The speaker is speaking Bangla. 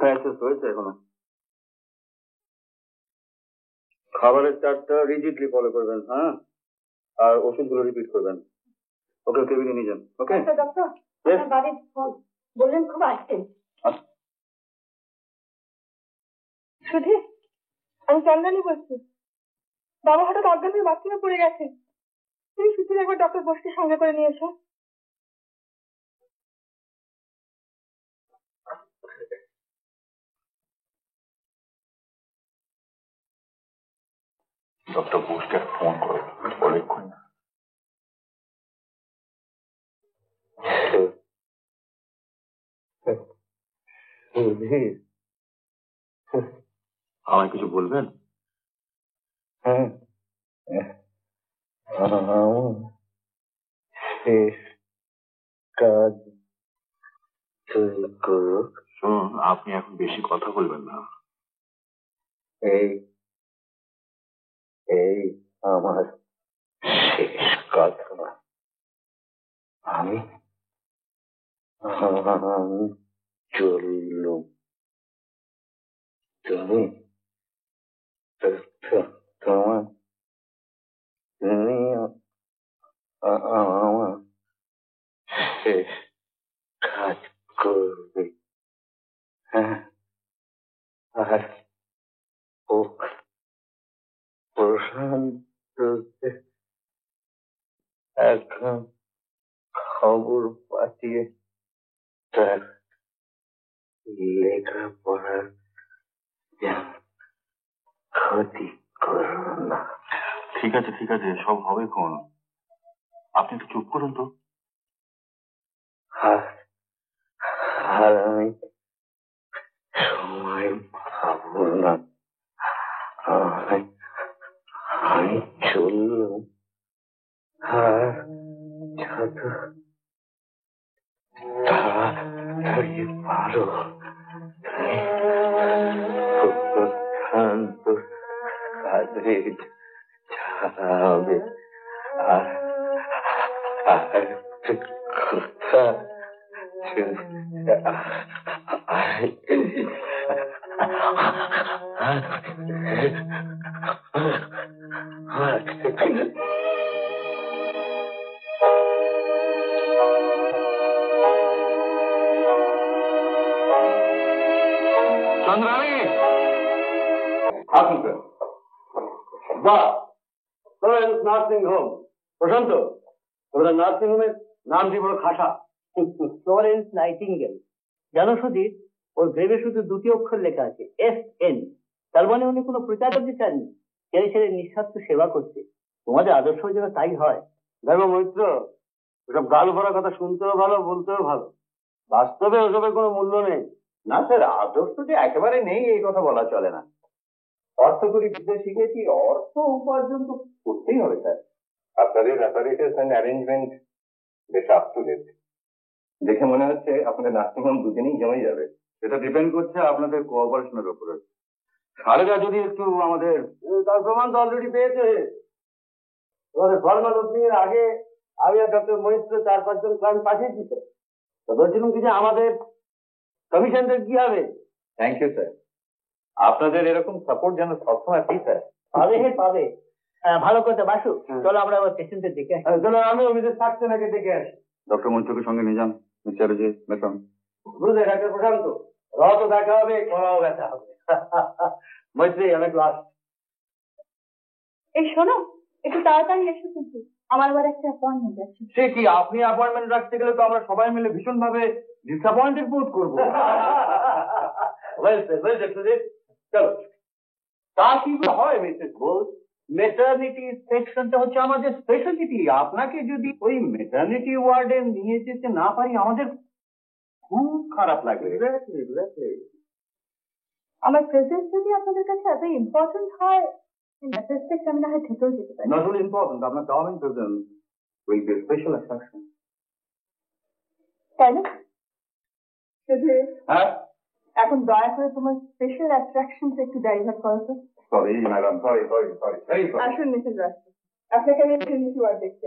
হ্যাঁ শেষ হয়েছে এখনো। খাবারের চার্টটা রিজিডলি ফলো করবেন, হ্যাঁ, আর ওষুধগুলো রিপিট করবেন। ওকে কেবিনে নিয়ে যান। ওকে ডক্টর, বাড়ির বললেন খুব আসছেন। সুধী, আমি চন্দ্রানী বলছি। বাবা হঠাৎ অজ্ঞান হয়ে বাথরুমে পড়ে গেছে। তুমি সুধীর একবার ডক্টর বসকে সঙ্গে করে নিয়ে এসো। ডক্টর বোসকে ফোন করো, অনেকক্ষণ না। আমায় কিছু বলবেন? শেষ কাজ শুনুন, আপনি এখন বেশি কথা বলবেন না। এই এই আমার শেষ কথা। আমি চললুম, তুমি তোমার আমার শেষ কাজ করবে। হ্যাঁ, আর প্রশান্তকে এখন খবর পাঠিয়ে তার লেখাপড়ার ক্ষতি করো না। ঠিক আছে ঠিক আছে, সব হবে কোন। আপনি একটু চুপ করুন তো। আর আমি সময় পাবো না। আমি চললুম, আর যত তাড়াতাড়ি পারো প্রশান্ত কাজে যাবে। আর কথা চন্দ্রানী, আসুন স্যার। বাহ, নার্সিং হোম। প্রশান্ত, তোমরা নার্সিং হোমের নামটি বড় খাসা। Florence nightingale. জানো সুধীর, ওর গ্রেভে শুধু দুটি অক্ষর লেখা আছে, FN। তার মানে উনি কোনো প্রচার করতে চাননি, ছেড়ে ছেড়ে নিঃস্বার্থ সেবা করতে। তোমাদের আদর্শ যেন তাই হয়। দেখো মৈত্র, ওসব গাল ভরা কথা শুনতেও ভালো, বলতেও ভালো, বাস্তবে ওসবের কোনো মূল্য নেই। না স্যার, আদর্শ যে একেবারে নেই এই কথা বলা চলে না। অর্থ করি বিদ্যা শিখেছি, অর্থ উপার্জন তো করতেই হবে স্যার। আপনাদের অ্যাপারেটাস এন্ড অ্যারেঞ্জমেন্ট বেশ আপ টু ডেট। দেখে মনে হচ্ছে আপনাদের নার্সিং হোম দুদিনেই জমে যাবে। সেটা ডিপেন্ড করছে আপনাদের কোঅপারেশনের উপরে। সারেরা যদি একটু আমাদের, তার প্রমাণ তো অলরেডি পেয়েছে। তোমাদের ফর্মাল ওপেনিং এর আগে আমি আর ডক্টর মৈত্র 4-5 জন ক্লায়েন্ট পাঠিয়েছি তো। বলছিলাম কি যে আমাদের কমিশনদের কি হবে? থ্যাংক ইউ স্যার, আপনাদের এরকম সাপোর্ট যেন সবসময় পাই স্যার। পাবে পাবে। ভালো কথা বাসু, চলো আমরা আবার পেশেন্টদের দেখে আসি। চলো, আমি অফিসের সাকসেনাকে দেখে আসি। ডক্টর মৈত্রকে সঙ্গে নিয়ে যান। মিস্টার যে মেট্রন, বুঝলে ডাক্তার প্রশান্ত, রথ দেখা হবে, করাও ব্যথা হবে। মৈত্রী, অনেক লাস্ট। এই শোনো, একটু তাড়াতাড়ি এসো কিন্তু, আমার আবার একটা অ্যাপয়েন্টমেন্ট আছে। সে কি, আপনি অ্যাপয়েন্টমেন্ট রাখতে গেলে তো আমরা সবাই মিলে ভীষণ ভাবে ডিসঅ্যাপয়েন্টেড বোধ করবো। চলো। তা কি হয় মিসেস বোস, মেটার্নিটি সেকশনটা হচ্ছে আমাদের স্পেশালিটি। আপনাকে যদি ওই মেটার্নিটি ওয়ার্ডে নিয়ে যেতে না পারি আমাদের খুব খারাপ লাগবে। আমার প্রেজেন্স যদি আপনাদের কাছে এত ইম্পর্টেন্ট হয়, আমি না হয় থেকেও যেতে পারি। নট অনলি ইম্পর্টেন্ট, আপনার charming presence will be special attraction. তাই না? হ্যাঁ, এখন দয়া করে তোমার স্পেশাল অ্যাট্রাকশন একটু ডাইভার্ট করো তো। Sorry madam, sorry. আসুন মিসেস রাস্তা, আপনাকে আমি মেটার্নিটি ওয়ার্ড দেখতে